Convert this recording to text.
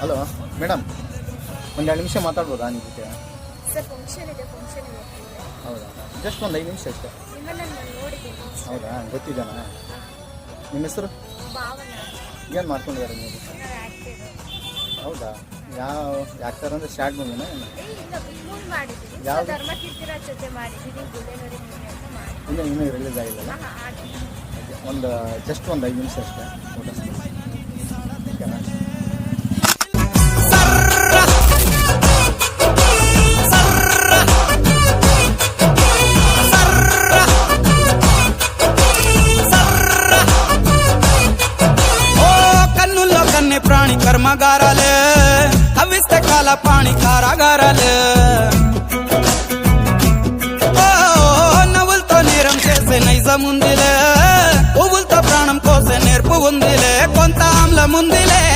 Hello madam, ಒಂದು 2 ನಿಮಿಷ ಮಾತಾಡ್ಬೋದಾ ನಿಮ್ಮ ಜೊತೆ? ಸರ್ ಫಂಕ್ಷನ್ ಇದೆ, ಫಂಕ್ಷನ್ ಹೋಗ್ತಿದ್ದೆ. ಹೌದಾ, ಜಸ್ಟ್ ಒಂದು 5 ನಿಮಿಷ ಅಷ್ಟೇ. ನಿಮ್ಮನ್ನ ನಾನು ನೋಡಿದ್ದೀನಿ. ಹೌದಾ, ಗೊತ್ತಿದ್ದಾನಾ? ನಿಮ್ಮ ಹೆಸರು? ಭಾವನಾ. ಏನು ಮಾಡ್ಕೊಂಡಿದ್ದಾರೆ ನೀವು? ನಾನು ಆ್ಯಕ್ಟರ್. ಹೌದಾ, ಯಾವ ಯಾಕ್ತಾರೆ ಅಂದರೆ ಸ್ಟಾರ್ಟ್ ಬಂದಿನ? ಇಲ್ಲ, ಮೂವಿ ಮಾಡಿದ್ದೀನಿ. ಯಾವ್ದು? ಧರ್ಮಕೀರ್ತಿರ ಜೊತೆ ಮಾಡಿದ್ದೀನಿ, ಗುಲ್ಲೇನೂರಿ ಮೂವಿ ಅಂತ ಮಾಡಿ. ಇನ್ನೂ ರಿಲೀಸ್ ಆಗಿಲ್ಲ. ಒಂದು ಜಸ್ಟ್ ಒಂದು 5 ನಿಮಿಷ ಅಷ್ಟೇ. ಓಕೆನಾ? ప్రాణి కర్మగారాలే కవిస్తే కాల పాణి కారాగారాలే నవ్వులతో నేరం చేసే నైజం ఉందిలే, పువ్వులతో ప్రాణం కోసే నేర్పు ఉందిలే, కొంత ఆమ్లం ఉందిలే.